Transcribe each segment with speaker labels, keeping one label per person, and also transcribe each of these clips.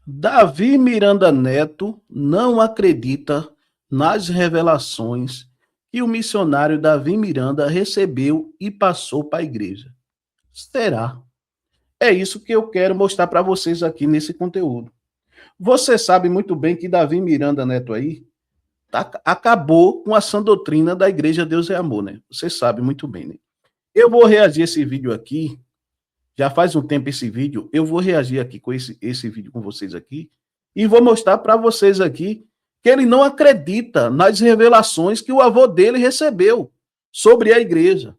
Speaker 1: Davi Miranda Neto não acredita nas revelações que o missionário Davi Miranda recebeu e passou para a igreja. Será? É isso que eu quero mostrar para vocês aqui nesse conteúdo. Você sabe muito bem que Davi Miranda Neto aí acabou com a sã doutrina da Igreja Deus é Amor, né? Você sabe muito bem, né? Eu vou reagir a esse vídeo aqui, já faz um tempo esse vídeo, eu vou reagir aqui com esse vídeo com vocês aqui, e vou mostrar para vocês aqui que ele não acredita nas revelações que o avô dele recebeu sobre a igreja.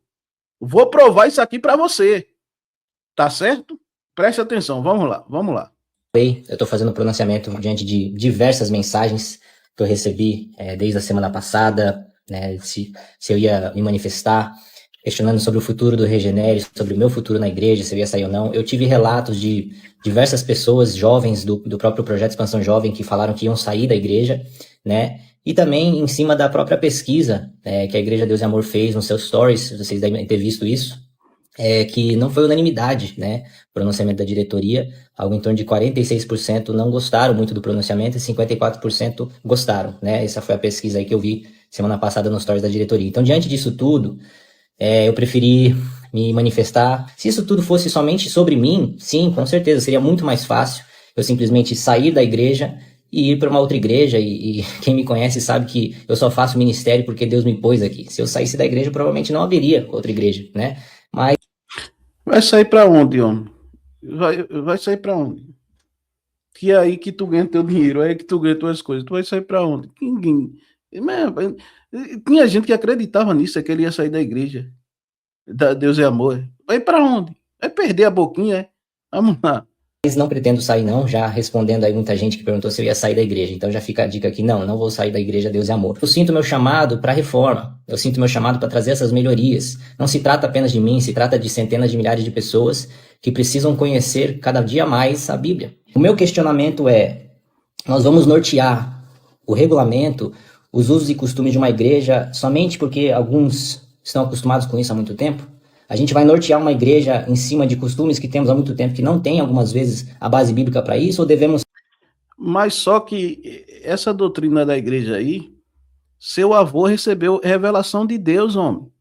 Speaker 1: Vou provar isso aqui para você. Tá certo? Preste atenção, vamos lá, vamos lá.
Speaker 2: Eu estou fazendo pronunciamento diante de diversas mensagens que eu recebi desde a semana passada, né, se eu ia me manifestar, questionando sobre o futuro do Regenere, sobre o meu futuro na igreja, se eu ia sair ou não. Eu tive relatos de diversas pessoas jovens do próprio Projeto Expansão Jovem que falaram que iam sair da igreja, né? E também em cima da própria pesquisa que a Igreja Deus e Amor fez nos seus stories, vocês devem ter visto isso, que não foi unanimidade, né? O pronunciamento da diretoria, algo em torno de 46% não gostaram muito do pronunciamento e 54% gostaram, né? Essa foi a pesquisa aí que eu vi semana passada nos stories da diretoria. Então, diante disso tudo, eu preferi me manifestar. Se isso tudo fosse somente sobre mim, sim, com certeza, seria muito mais fácil eu simplesmente sair da igreja e ir para uma outra igreja, e quem me conhece sabe que eu só faço ministério porque Deus me pôs aqui. Se eu saísse da igreja, provavelmente não haveria outra igreja, né? Mas...
Speaker 1: Vai sair para onde, homem? Vai sair para onde? Que é aí que tu ganha teu dinheiro, é aí que tu ganha tuas coisas. Tu vai sair para onde? Ninguém. Tinha gente que acreditava nisso, é que ele ia sair da igreja. Deus é amor. Vai para onde? Vai perder a boquinha, é? Vamos lá.
Speaker 2: Mas não pretendo sair não, já respondendo aí muita gente que perguntou se eu ia sair da igreja. Então já fica a dica aqui, não vou sair da igreja Deus é Amor. Eu sinto meu chamado para reforma, eu sinto meu chamado para trazer essas melhorias. Não se trata apenas de mim, se trata de centenas de milhares de pessoas que precisam conhecer cada dia mais a Bíblia. O meu questionamento é, nós vamos nortear o regulamento, os usos e costumes de uma igreja somente porque alguns estão acostumados com isso há muito tempo? A gente vai nortear uma igreja em cima de costumes que temos há muito tempo, que não tem, algumas vezes, a base bíblica para isso, ou devemos...
Speaker 1: Mas só que essa doutrina da igreja aí, seu avô recebeu revelação de Deus, homem.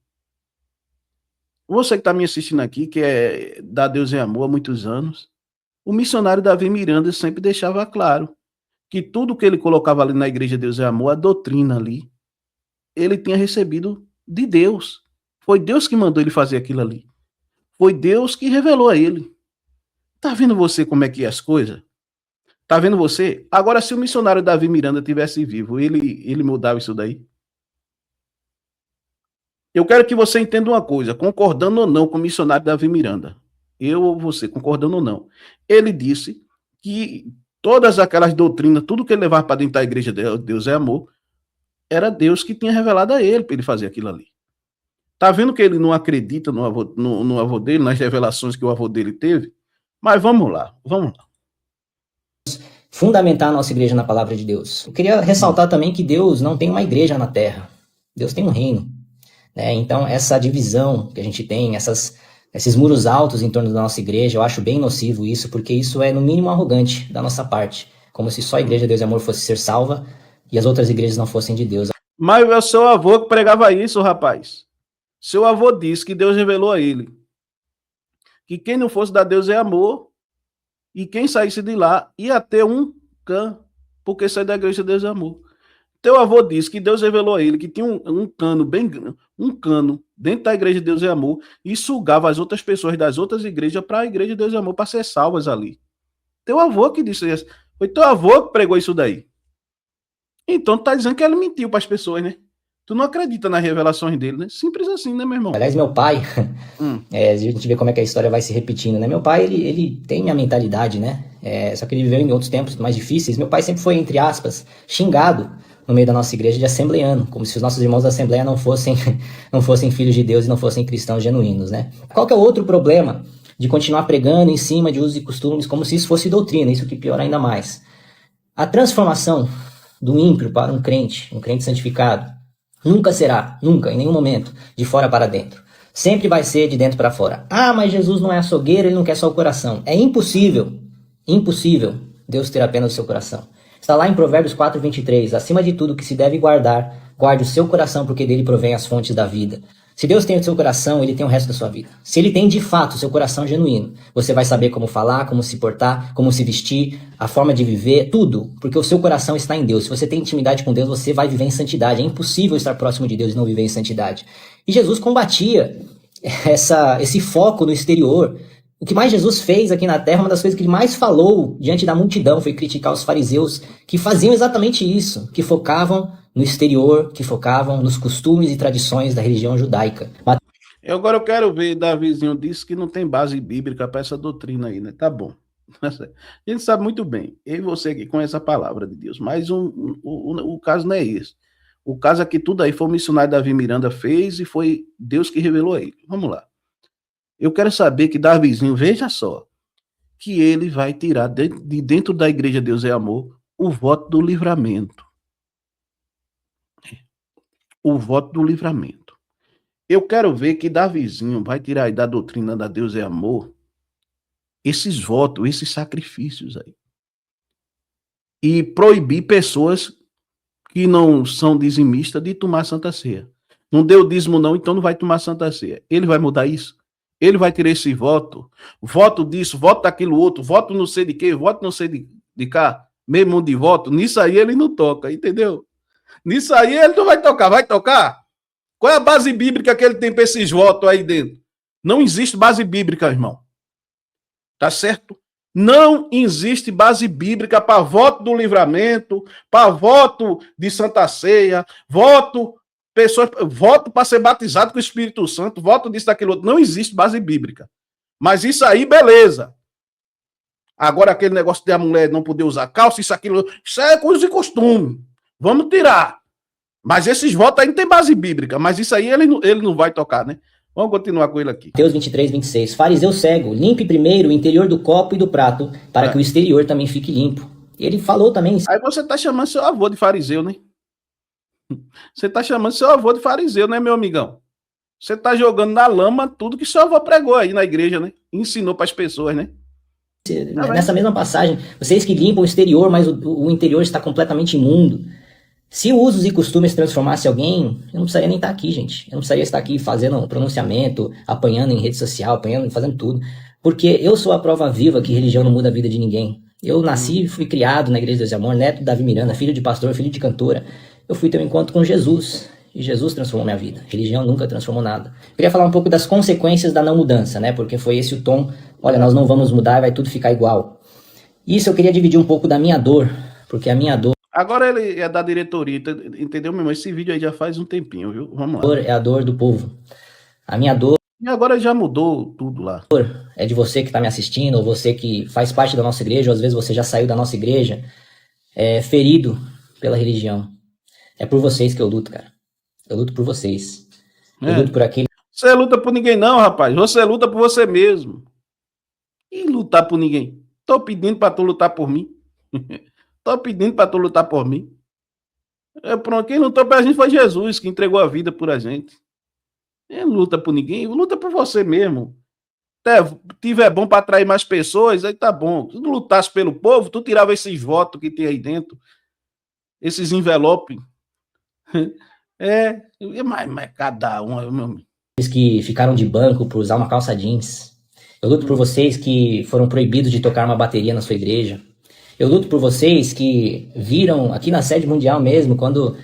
Speaker 1: Você que está me assistindo aqui, que é da Deus em Amor há muitos anos, o missionário Davi Miranda sempre deixava claro que tudo que ele colocava ali na igreja Deus é Amor, a doutrina ali, ele tinha recebido de Deus. Foi Deus que mandou ele fazer aquilo ali. Foi Deus que revelou a ele. Tá vendo você como é que é as coisas? Tá vendo você? Agora, se o missionário Davi Miranda tivesse vivo, ele mudava isso daí? Eu quero que você entenda uma coisa, concordando ou não com o missionário Davi Miranda. Eu ou você, concordando ou não. Ele disse que todas aquelas doutrinas, tudo que ele levava para dentro da igreja de Deus é Amor, era Deus que tinha revelado a ele para ele fazer aquilo ali. Tá vendo que ele não acredita no avô dele, nas revelações que o avô dele teve? Mas vamos lá.
Speaker 2: Fundamentar a nossa igreja na palavra de Deus. Eu queria ressaltar também que Deus não tem uma igreja na terra. Deus tem um reino, né? Então, essa divisão que a gente tem, esses muros altos em torno da nossa igreja, eu acho bem nocivo isso, porque isso é, no mínimo, arrogante da nossa parte. Como se só a igreja Deus e Amor fosse ser salva e as outras igrejas não fossem de Deus.
Speaker 1: Mas é o seu avô que pregava isso, rapaz. Seu avô disse que Deus revelou a ele que quem não fosse da Deus é Amor, e quem saísse de lá ia ter um cano, porque saiu da igreja Deus é Amor. Teu avô disse que Deus revelou a ele que tinha um cano bem grande, um cano dentro da igreja Deus é Amor, e sugava as outras pessoas das outras igrejas para a igreja Deus é Amor, para ser salvas ali. Teu avô que disse isso. Foi teu avô que pregou isso daí. Então tu tá dizendo que ele mentiu para as pessoas, né? Tu não acredita nas revelações dele, né? Simples assim, né, meu irmão?
Speaker 2: Aliás, meu pai, a gente vê como é que a história vai se repetindo, né? Meu pai, ele tem a mentalidade, né? Só que ele viveu em outros tempos mais difíceis. Meu pai sempre foi, entre aspas, xingado no meio da nossa igreja de assembleano, como se os nossos irmãos da assembleia não fossem filhos de Deus e não fossem cristãos genuínos, né? Qual que é o outro problema de continuar pregando em cima de usos e costumes como se isso fosse doutrina? Isso que piora ainda mais. A transformação do ímpio para um crente santificado, nunca será, nunca, em nenhum momento, de fora para dentro. Sempre vai ser de dentro para fora. Ah, mas Jesus não é açougueiro, ele não quer só o coração. É impossível Deus ter apenas o seu coração. Está lá em Provérbios 4:23, acima de tudo que se deve guardar, guarde o seu coração, porque dele provém as fontes da vida. Se Deus tem o seu coração, ele tem o resto da sua vida. Se ele tem de fato o seu coração genuíno, você vai saber como falar, como se portar, como se vestir, a forma de viver, tudo, porque o seu coração está em Deus. Se você tem intimidade com Deus, você vai viver em santidade. É impossível estar próximo de Deus e não viver em santidade. E Jesus combatia esse foco no exterior. O que mais Jesus fez aqui na terra, uma das coisas que ele mais falou diante da multidão foi criticar os fariseus que faziam exatamente isso, que focavam no exterior, que focavam nos costumes e tradições da religião judaica.
Speaker 1: Agora eu quero ver, Davizinho disse que não tem base bíblica para essa doutrina aí, né? Tá bom. A gente sabe muito bem, eu e você que conhece a palavra de Deus, mas o caso não é esse. O caso é que tudo aí foi o missionário Davi Miranda fez e foi Deus que revelou a ele. Vamos lá. Eu quero saber que Davizinho, veja só, que ele vai tirar de dentro da igreja Deus é Amor o voto do livramento. O voto do livramento. Eu quero ver que Davizinho vai tirar aí da doutrina da Deus é Amor esses votos, esses sacrifícios aí. E proibir pessoas que não são dizimistas de tomar Santa Ceia. Não deu dízimo não, então não vai tomar Santa Ceia. Ele vai mudar isso? Ele vai tirar esse voto disso, voto daquilo outro, voto não sei de quê, voto não sei de cá, mesmo de voto, nisso aí ele não toca, entendeu? Nisso aí ele não vai tocar, vai tocar? Qual é a base bíblica que ele tem para esses votos aí dentro? Não existe base bíblica, irmão. Tá certo? Não existe base bíblica para voto do livramento, para voto de Santa Ceia, voto para ser batizado com o Espírito Santo, voto disso, daquilo outro. Não existe base bíblica. Mas isso aí, beleza. Agora, aquele negócio de a mulher não poder usar calça, isso, aquilo, isso é coisa de costume. Vamos tirar. Mas esses votos aí não tem base bíblica. Mas isso aí ele não vai tocar, né? Vamos continuar com ele aqui.
Speaker 2: Mateus 23:26. Fariseu cego, limpe primeiro o interior do copo e do prato, para que o exterior também fique limpo. Ele falou também.
Speaker 1: Aí você está chamando seu avô de fariseu, né? Você está chamando seu avô de fariseu, né, meu amigão? Você está jogando na lama tudo que seu avô pregou aí na igreja, né? Ensinou para as pessoas, né?
Speaker 2: Nessa mesma passagem, vocês que limpam o exterior, mas o interior está completamente imundo. Se usos e costumes transformasse alguém, eu não precisaria nem estar aqui, gente. Eu não precisaria estar aqui fazendo um pronunciamento, apanhando em rede social, apanhando, fazendo tudo. Porque eu sou a prova viva que religião não muda a vida de ninguém. Eu nasci e fui criado na Igreja de Deus e Amor, neto de Davi Miranda, filho de pastor, filho de cantora. Eu fui ter um encontro com Jesus. E Jesus transformou minha vida. Religião nunca transformou nada. Eu queria falar um pouco das consequências da não mudança, né? Porque foi esse o tom. Olha, nós não vamos mudar, vai tudo ficar igual. Isso eu queria dividir um pouco da minha dor. Porque a minha dor...
Speaker 1: Agora ele é da diretoria, entendeu, meu irmão? Esse vídeo aí já faz um tempinho, viu? Vamos lá.
Speaker 2: É a dor do povo. A minha dor...
Speaker 1: E agora já mudou tudo lá.
Speaker 2: É de você que está me assistindo, ou você que faz parte da nossa igreja, ou às vezes você já saiu da nossa igreja, ferido pela religião. É por vocês que eu luto, cara. Eu luto por vocês. Eu luto por aquele...
Speaker 1: Você luta por ninguém não, rapaz. Você luta por você mesmo. E lutar por ninguém? Tô pedindo para tu lutar por mim. Tô pedindo para tu lutar por mim. Pronto, quem lutou pra gente foi Jesus, que entregou a vida por a gente. Ele não luta por ninguém, luta por você mesmo. Tiver bom para atrair mais pessoas, aí tá bom. Se tu lutasse pelo povo, tu tirava esses votos que tem aí dentro, esses envelopes. Mas cada um, meu amigo.
Speaker 2: Vocês que ficaram de banco por usar uma calça jeans. Eu luto por vocês que foram proibidos de tocar uma bateria na sua igreja. Eu luto por vocês que viram aqui na sede mundial mesmo, quando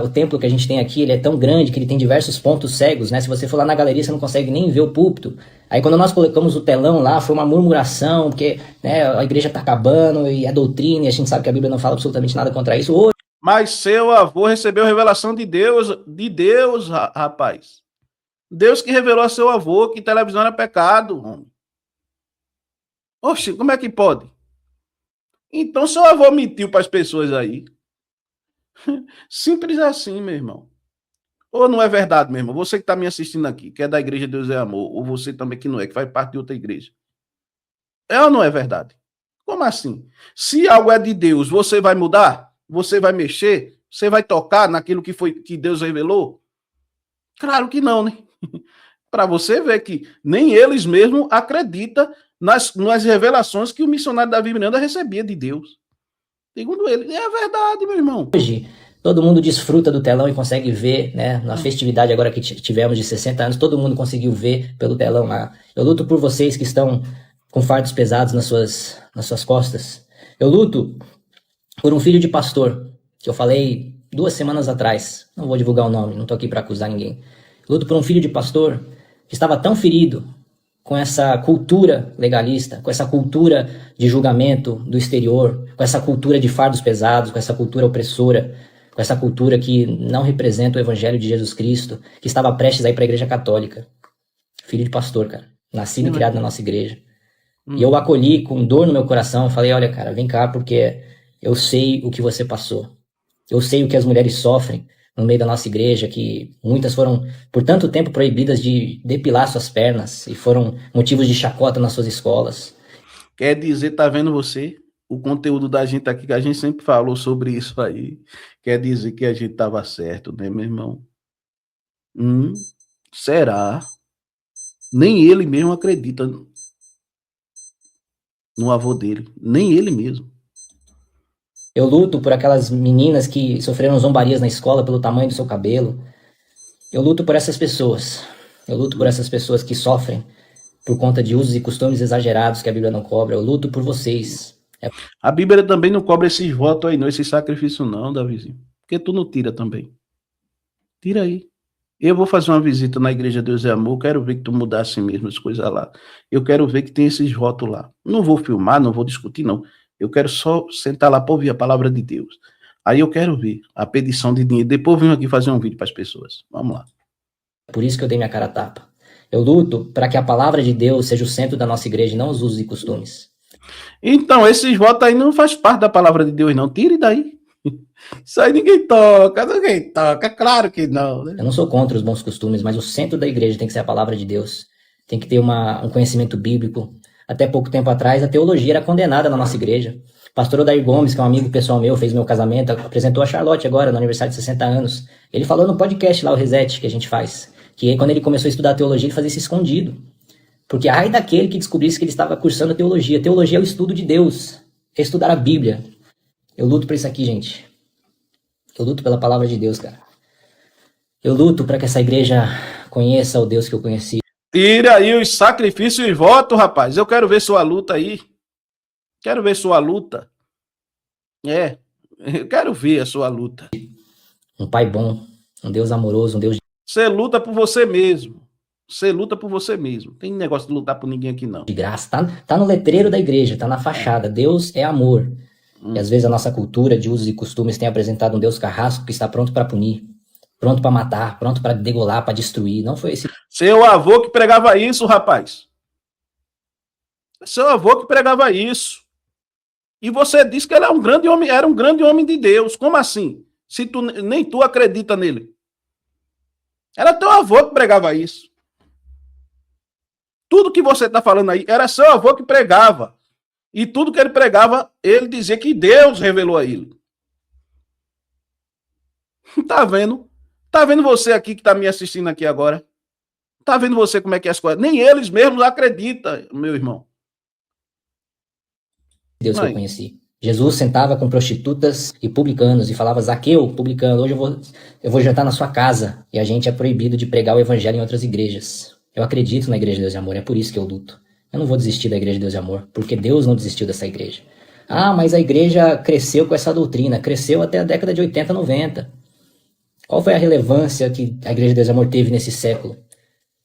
Speaker 2: o templo que a gente tem aqui, ele é tão grande que ele tem diversos pontos cegos, né? Se você for lá na galeria, você não consegue nem ver o púlpito. Aí quando nós colocamos o telão lá, foi uma murmuração, porque a igreja tá acabando e é doutrina, e a gente sabe que a Bíblia não fala absolutamente nada contra isso. Hoje...
Speaker 1: Mas seu avô recebeu revelação de Deus, rapaz. Deus que revelou a seu avô que televisão era pecado, homem. Oxe, como é que pode? Então seu avô mentiu para as pessoas aí. Simples assim, meu irmão. Ou não é verdade, meu irmão? Você que está me assistindo aqui, que é da Igreja Deus é Amor, ou você também que não é, que faz parte de outra igreja. É ou não é verdade? Como assim? Se algo é de Deus, você vai mudar? Você vai mexer? Você vai tocar naquilo que Deus revelou? Claro que não, né? Para você ver que nem eles mesmos acreditam nas revelações que o missionário Davi Miranda recebia de Deus. Segundo ele, é verdade, meu irmão.
Speaker 2: Hoje, todo mundo desfruta do telão e consegue ver, né? Na festividade agora que tivemos de 60 anos, todo mundo conseguiu ver pelo telão lá. Eu luto por vocês que estão com fardos pesados nas suas costas. Eu luto por um filho de pastor, que eu falei 2 semanas atrás. Não vou divulgar o nome, não tô aqui para acusar ninguém. Eu luto por um filho de pastor que estava tão ferido com essa cultura legalista, com essa cultura de julgamento do exterior, com essa cultura de fardos pesados, com essa cultura opressora, com essa cultura que não representa o evangelho de Jesus Cristo, que estava prestes a ir para a igreja católica. Filho de pastor, cara. Nascido e criado na nossa igreja. E eu o acolhi com dor no meu coração. Falei, olha, cara, vem cá, porque eu sei o que você passou. Eu sei o que as mulheres sofrem no meio da nossa igreja, que muitas foram, por tanto tempo, proibidas de depilar suas pernas e foram motivos de chacota nas suas escolas.
Speaker 1: Quer dizer, tá vendo você? O conteúdo da gente aqui, que a gente sempre falou sobre isso aí, quer dizer que a gente tava certo, né, meu irmão? Será? Nem ele mesmo acredita no avô dele. Nem ele mesmo.
Speaker 2: Eu luto por aquelas meninas que sofreram zombarias na escola pelo tamanho do seu cabelo. Eu luto por essas pessoas. Eu luto por essas pessoas que sofrem por conta de usos e costumes exagerados que a Bíblia não cobra. Eu luto por vocês.
Speaker 1: A Bíblia também não cobra esses votos aí, não, esse sacrifício não, Davizinho. Porque tu não tira também. Tira aí. Eu vou fazer uma visita na Igreja Deus é Amor, quero ver que tu mudasse mesmo as coisas lá. Eu quero ver que tem esses votos lá. Não vou filmar, não vou discutir, não. Eu quero só sentar lá para ouvir a palavra de Deus. Aí eu quero ver a petição de dinheiro. Depois eu venho aqui fazer um vídeo para as pessoas. Vamos lá.
Speaker 2: Por isso que eu dei minha cara a tapa. Eu luto para que a palavra de Deus seja o centro da nossa igreja e não os usos e costumes.
Speaker 1: Então, esses votos aí não faz parte da palavra de Deus, não. Tire daí. Isso aí ninguém toca, claro que não. Né?
Speaker 2: Eu não sou contra os bons costumes, mas o centro da igreja tem que ser a palavra de Deus. Tem que ter um conhecimento bíblico. Até pouco tempo atrás, a teologia era condenada na nossa igreja. O pastor Odair Gomes, que é um amigo pessoal meu, fez meu casamento, apresentou a Charlotte agora, no aniversário de 60 anos. Ele falou no podcast lá, o Reset, que a gente faz, que quando ele começou a estudar teologia, ele fazia isso escondido. Porque ai daquele que descobrisse que ele estava cursando teologia. Teologia é o estudo de Deus, é estudar a Bíblia. Eu luto por isso aqui, gente. Eu luto pela palavra de Deus, cara. Eu luto para que essa igreja conheça o Deus que eu conheci.
Speaker 1: Tira aí os sacrifícios e votos, rapaz. Eu quero ver sua luta aí. Quero ver sua luta. Eu quero ver a sua luta.
Speaker 2: Um pai bom, um Deus amoroso, um Deus...
Speaker 1: Você luta por você mesmo. Você luta por você mesmo. Tem negócio de lutar por ninguém aqui, não.
Speaker 2: De graça. Tá no letreiro da igreja, tá na fachada. Deus é amor. E às vezes a nossa cultura de usos e costumes tem apresentado um Deus carrasco que está pronto para punir, pronto para matar, pronto para degolar, para destruir. Não foi esse.
Speaker 1: Seu avô que pregava isso, rapaz. Seu avô que pregava isso. E você disse que ele era um grande homem de Deus. Como assim? Se nem tu acredita nele. Era teu avô que pregava isso. Tudo que você está falando aí era seu avô que pregava. E tudo que ele pregava, ele dizia que Deus revelou a ele. Tá vendo? Tá vendo você aqui que tá me assistindo aqui agora? Tá vendo você como é que é as coisas? Nem eles mesmos acreditam, meu irmão.
Speaker 2: Deus que eu conheci. Jesus sentava com prostitutas e publicanos e falava, Zaqueu, publicano, hoje eu vou jantar na sua casa. E a gente é proibido de pregar o evangelho em outras igrejas. Eu acredito na Igreja de Deus e Amor, é por isso que eu luto. Eu não vou desistir da Igreja de Deus e Amor, porque Deus não desistiu dessa igreja. Ah, mas a igreja cresceu com essa doutrina, cresceu até a década de 80, 90. Qual foi a relevância que a Igreja de Deus e Amor teve nesse século?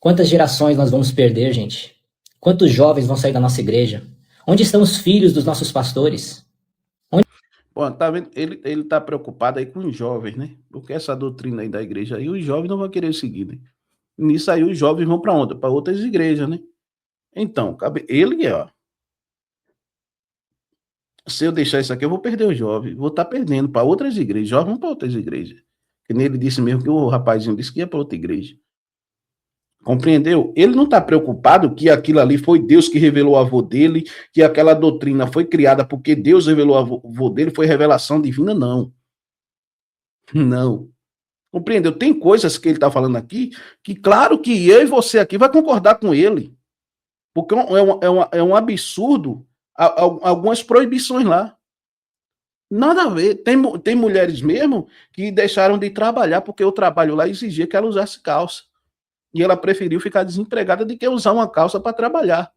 Speaker 2: Quantas gerações nós vamos perder, gente? Quantos jovens vão sair da nossa igreja? Onde estão os filhos dos nossos pastores?
Speaker 1: Bom, tá vendo? Ele tá preocupado aí com os jovens, né? Porque essa doutrina aí da igreja aí, os jovens não vão querer seguir, né? Nisso aí os jovens vão para onde? Para outras igrejas, né? Então, ele, ó. Se eu deixar isso aqui, eu vou perder os jovens. Vou estar perdendo para outras igrejas. Jovens vão para outras igrejas. Que nem ele disse mesmo que o rapazinho disse que ia para outra igreja. Compreendeu? Ele não está preocupado que aquilo ali foi Deus que revelou o avô dele, que aquela doutrina foi criada porque Deus revelou o avô dele, foi revelação divina, não. Não. Compreendeu? Tem coisas que ele está falando aqui que, claro que eu e você aqui vai concordar com ele. Porque é um absurdo algumas proibições lá. Nada a ver. Tem mulheres mesmo que deixaram de trabalhar porque o trabalho lá exigia que ela usasse calça. E ela preferiu ficar desempregada do que usar uma calça para trabalhar.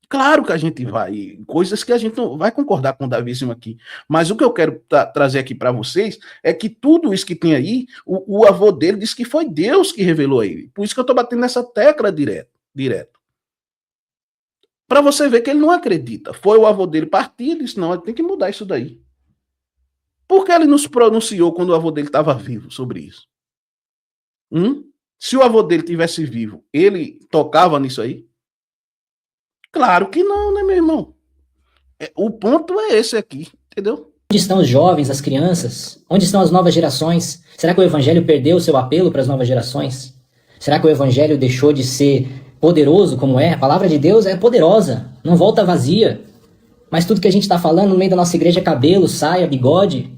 Speaker 1: Claro que a gente vai, coisas que a gente não vai concordar com o Davísimo aqui, mas o que eu quero trazer aqui para vocês é que tudo isso que tem aí, o avô dele disse que foi Deus que revelou a ele. Por isso que eu estou batendo nessa tecla direto. Para você ver que ele não acredita. Foi o avô dele partir e disse: não, ele tem que mudar isso daí. Por que ele não se pronunciou quando o avô dele estava vivo sobre isso? Se o avô dele tivesse vivo, ele tocava nisso aí? Claro que não, né, meu irmão? O ponto é esse aqui, entendeu?
Speaker 2: Onde estão os jovens, as crianças? Onde estão as novas gerações? Será que o evangelho perdeu o seu apelo para as novas gerações? Será que o evangelho deixou de ser poderoso como é? A palavra de Deus é poderosa, não volta vazia. Mas tudo que a gente está falando no meio da nossa igreja é cabelo, saia, bigode.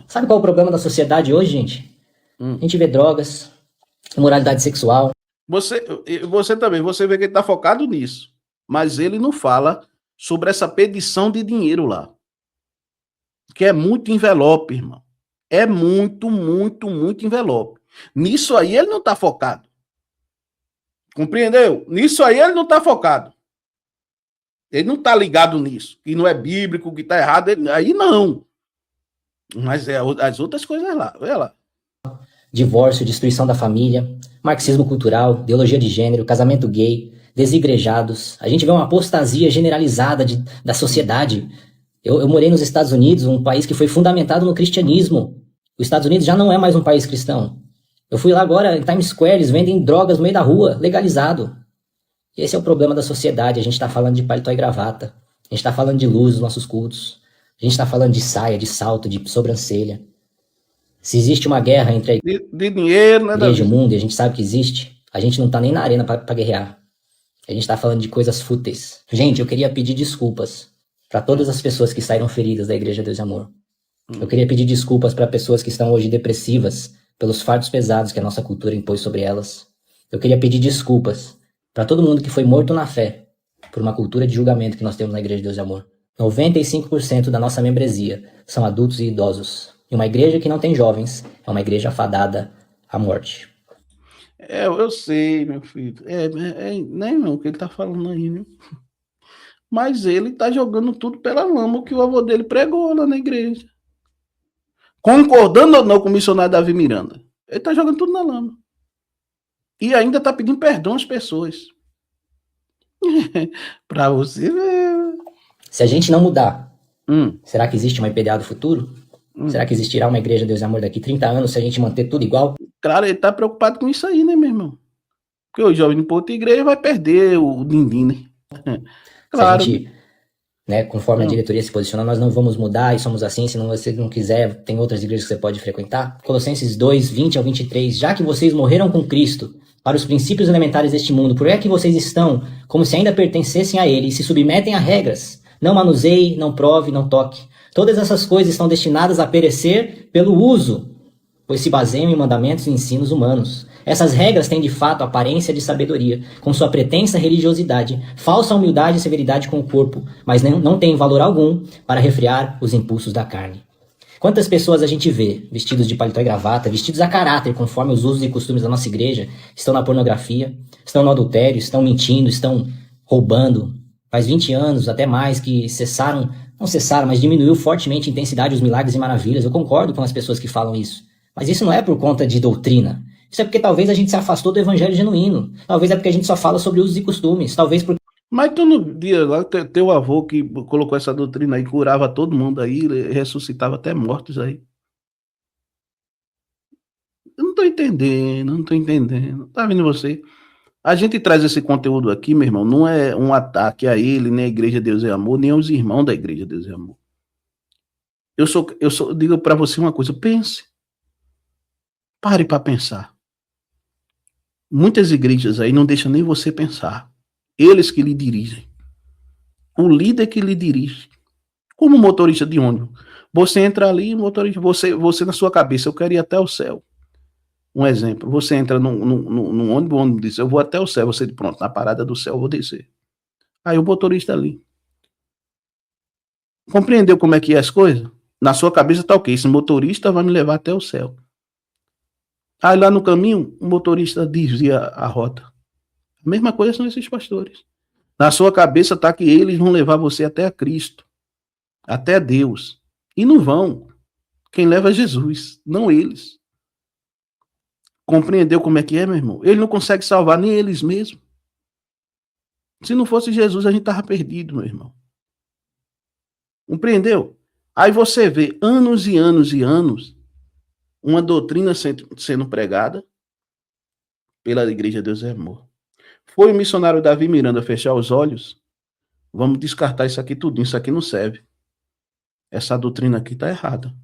Speaker 2: Sabe qual é o problema da sociedade hoje, gente? A gente vê drogas, imoralidade sexual.
Speaker 1: Você também, você vê que ele está focado nisso. Mas ele não fala sobre essa pedição de dinheiro lá. Que é muito envelope, irmão. É muito, muito, muito envelope. Nisso aí ele não está focado. Compreendeu? Nisso aí ele não está focado. Ele não está ligado nisso. Que não é bíblico, que está errado. Aí não. Mas é as outras coisas lá. Olha lá.
Speaker 2: Divórcio, destruição da família, marxismo cultural, ideologia de gênero, casamento gay, desigrejados. A gente vê uma apostasia generalizada da sociedade. Eu morei nos Estados Unidos, um país que foi fundamentado no cristianismo. Os Estados Unidos já não é mais um país cristão. Eu fui lá agora, em Times Square, eles vendem drogas no meio da rua, legalizado. Esse é o problema da sociedade. A gente está falando de paletó e gravata. A gente está falando de luz nos nossos cultos. A gente está falando de saia, de salto, de sobrancelha. Se existe uma guerra entre a
Speaker 1: de dinheiro, né,
Speaker 2: igreja e o mundo, e a gente sabe que existe, a gente não está nem na arena para guerrear. A gente está falando de coisas fúteis. Gente, eu queria pedir desculpas para todas as pessoas que saíram feridas da Igreja Deus e Amor. Eu queria pedir desculpas para pessoas que estão hoje depressivas pelos fardos pesados que a nossa cultura impôs sobre elas. Eu queria pedir desculpas para todo mundo que foi morto na fé por uma cultura de julgamento que nós temos na Igreja Deus e Amor. 95% da nossa membresia são adultos e idosos. E uma igreja que não tem jovens é uma igreja fadada à morte.
Speaker 1: Eu sei, meu filho. Nem não o que ele tá falando aí, né? Mas ele tá jogando tudo pela lama, o que o avô dele pregou lá na igreja. Concordando ou não com o missionário Davi Miranda. Ele tá jogando tudo na lama. E ainda tá pedindo perdão às pessoas. Pra você ver.
Speaker 2: Se a gente não mudar, será que existe uma IPDA do futuro? Será que existirá uma Igreja Deus e Amor daqui 30 anos se a gente manter tudo igual?
Speaker 1: Claro, ele tá preocupado com isso aí, né, meu irmão? Porque o jovem de outra igreja vai perder o din-din, né?
Speaker 2: Claro. Se a gente, né, conforme a diretoria se posiciona, nós não vamos mudar e somos assim, se você não quiser, tem outras igrejas que você pode frequentar. Colossenses 2, 20 ao 23, já que vocês morreram com Cristo para os princípios elementares deste mundo, por que é que vocês estão como se ainda pertencessem a ele e se submetem a regras? Não manuseie, não prove, não toque. Todas essas coisas estão destinadas a perecer pelo uso, pois se baseiam em mandamentos e ensinos humanos. Essas regras têm de fato aparência de sabedoria, com sua pretensa religiosidade, falsa humildade e severidade com o corpo, mas não têm valor algum para refrear os impulsos da carne. Quantas pessoas a gente vê, vestidos de paletó e gravata, vestidos a caráter, conforme os usos e costumes da nossa igreja, estão na pornografia, estão no adultério, estão mentindo, estão roubando. Faz 20 anos, até mais, que não cessaram, mas diminuiu fortemente a intensidade dos milagres e maravilhas. Eu concordo com as pessoas que falam isso. Mas isso não é por conta de doutrina. Isso é porque talvez a gente se afastou do evangelho genuíno. Talvez é porque a gente só fala sobre usos e costumes. Talvez porque...
Speaker 1: Mas tu não via lá teu avô que colocou essa doutrina aí, curava todo mundo aí, ressuscitava até mortos aí. Eu não tô entendendo. Tá vendo você? A gente traz esse conteúdo aqui, meu irmão, não é um ataque a ele, nem a Igreja Deus é Amor, nem aos irmãos da Igreja Deus é Amor. Eu digo para você uma coisa, pense. Pare para pensar. Muitas igrejas aí não deixam nem você pensar. Eles que lhe dirigem. O líder que lhe dirige. Como motorista de ônibus. Você entra ali, motorista, você na sua cabeça, eu quero ir até o céu. Um exemplo, você entra num ônibus, o ônibus diz, eu vou até o céu, você diz, pronto, na parada do céu eu vou descer. Aí o motorista ali. Compreendeu como é que é as coisas? Na sua cabeça tá ok, esse motorista vai me levar até o céu. Aí lá no caminho, o motorista desvia a rota. A mesma coisa são esses pastores. Na sua cabeça tá que eles vão levar você até a Cristo, até Deus. E não vão. Quem leva é Jesus, não eles. Compreendeu como é que é, meu irmão? Ele não consegue salvar nem eles mesmos. Se não fosse Jesus, a gente tava perdido, meu irmão. Compreendeu? Aí você vê anos e anos e anos uma doutrina sendo pregada pela Igreja Deus é Amor. Foi o missionário Davi Miranda fechar os olhos? Vamos descartar isso aqui tudo, isso aqui não serve. Essa doutrina aqui está errada.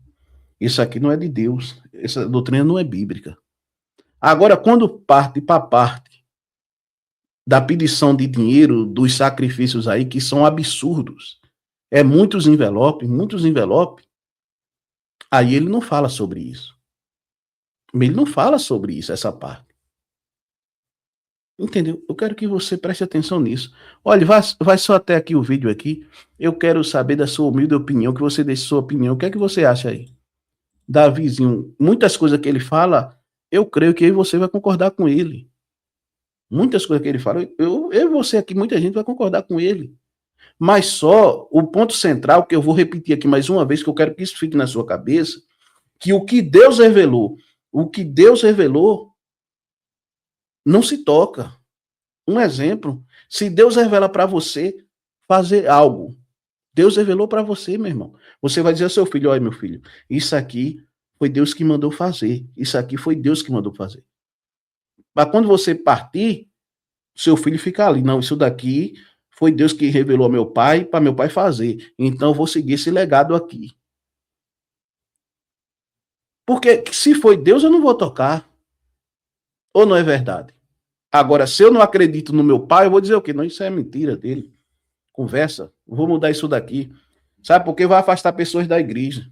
Speaker 1: Isso aqui não é de Deus. Essa doutrina não é bíblica. Agora, quando parte para parte da pedição de dinheiro, dos sacrifícios aí, que são absurdos, é muitos envelopes, aí ele não fala sobre isso. Ele não fala sobre isso, essa parte. Entendeu? Eu quero que você preste atenção nisso. Olha, vai só até aqui o vídeo aqui. Eu quero saber da sua humilde opinião, que você deixe sua opinião. O que é que você acha aí? Davizinho, muitas coisas que ele fala, eu creio que você vai concordar com ele. Muitas coisas que ele fala, eu e você aqui, muita gente vai concordar com ele. Mas só o ponto central, que eu vou repetir aqui mais uma vez, que eu quero que isso fique na sua cabeça, que o que Deus revelou não se toca. Um exemplo, se Deus revela para você fazer algo, Deus revelou para você, meu irmão. Você vai dizer ao seu filho, olha, meu filho, isso aqui foi Deus que mandou fazer. Isso aqui foi Deus que mandou fazer. Mas quando você partir, seu filho fica ali. Não, isso daqui foi Deus que revelou ao meu pai, para meu pai fazer. Então eu vou seguir esse legado aqui. Porque se foi Deus, eu não vou tocar. Ou não é verdade? Agora, se eu não acredito no meu pai, eu vou dizer o quê? Não, isso é mentira dele. Conversa. Vou mudar isso daqui. Sabe por quê? Vai afastar pessoas da igreja.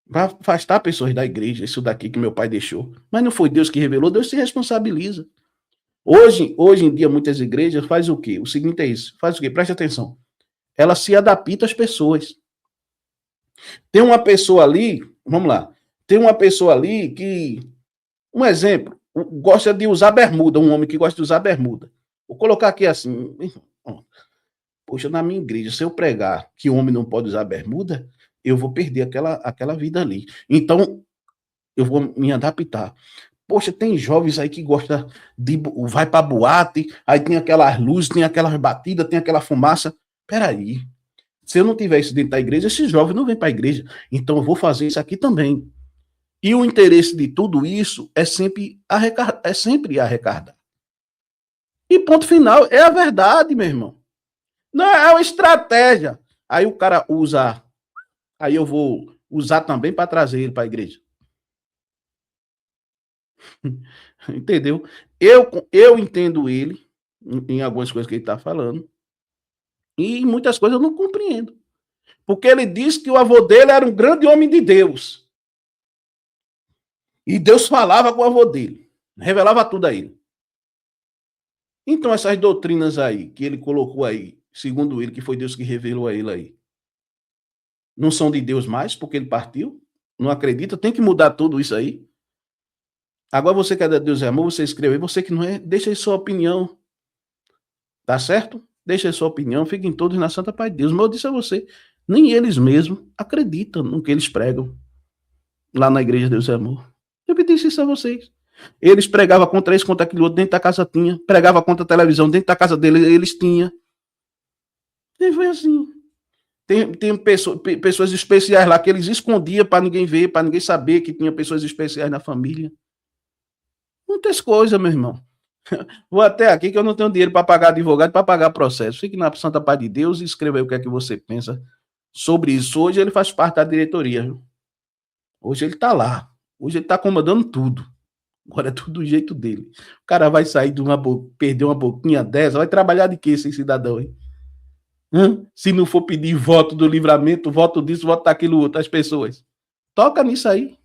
Speaker 1: Vai afastar pessoas da igreja, isso daqui que meu pai deixou. Mas não foi Deus que revelou, Deus se responsabiliza. Hoje em dia, muitas igrejas fazem o quê? O seguinte é isso. Faz o quê? Preste atenção. Ela se adapta às pessoas. Tem uma pessoa ali, vamos lá. Tem uma pessoa ali que, um exemplo, gosta de usar bermuda, um homem que gosta de usar bermuda. Vou colocar aqui assim, poxa, na minha igreja, se eu pregar que o homem não pode usar bermuda, eu vou perder aquela vida ali. Então, eu vou me adaptar. Poxa, tem jovens aí que gostam de... vai pra boate, aí tem aquelas luzes, tem aquelas batidas, tem aquela fumaça. Peraí, se eu não tiver isso dentro da igreja, esses jovens não vêm para a igreja. Então eu vou fazer isso aqui também. E o interesse de tudo isso é sempre arrecadar. E ponto final, é a verdade, meu irmão. Não é uma estratégia. Aí o cara usa, aí eu vou usar também para trazer ele para a igreja. Entendeu? Eu entendo ele em algumas coisas que ele está falando. E em muitas coisas eu não compreendo. Porque ele disse que o avô dele era um grande homem de Deus. E Deus falava com o avô dele. Revelava tudo a ele. Então essas doutrinas aí, que ele colocou aí, segundo ele, que foi Deus que revelou a ele aí, não são de Deus mais, porque ele partiu? Não acredita? Tem que mudar tudo isso aí. Agora você que é de Deus é amor, você escreveu. Você que não é, deixa aí sua opinião. Tá certo? Deixa aí sua opinião. Fiquem todos na santa paz de Deus. Mas eu disse a você, nem eles mesmos acreditam no que eles pregam lá na igreja Deus é amor. Eu disse isso a vocês. Eles pregavam contra isso, contra aquele outro, dentro da casa tinha. Pregava contra a televisão, dentro da casa dele, eles tinham. E foi assim. Tem pessoas especiais lá que eles escondiam para ninguém ver, para ninguém saber que tinha pessoas especiais na família. Muitas coisas, meu irmão. Vou até aqui que eu não tenho dinheiro para pagar advogado, para pagar processo. Fique na santa paz de Deus e escreva aí o que é que você pensa sobre isso. Hoje ele faz parte da diretoria, viu? Hoje ele está lá. Hoje ele está comandando tudo. Agora é tudo do jeito dele. O cara vai sair de perder uma boquinha dessa, vai trabalhar de quê esse cidadão, hein? Se não for pedir voto do livramento, voto disso, voto daquilo outro, as pessoas. Toca nisso aí.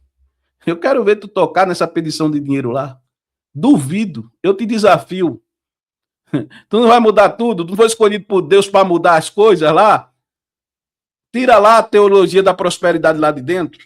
Speaker 1: Eu quero ver tu tocar nessa petição de dinheiro lá. Duvido. Eu te desafio. Tu não vai mudar tudo? Tu não foi escolhido por Deus para mudar as coisas lá? Tira lá a teologia da prosperidade lá de dentro.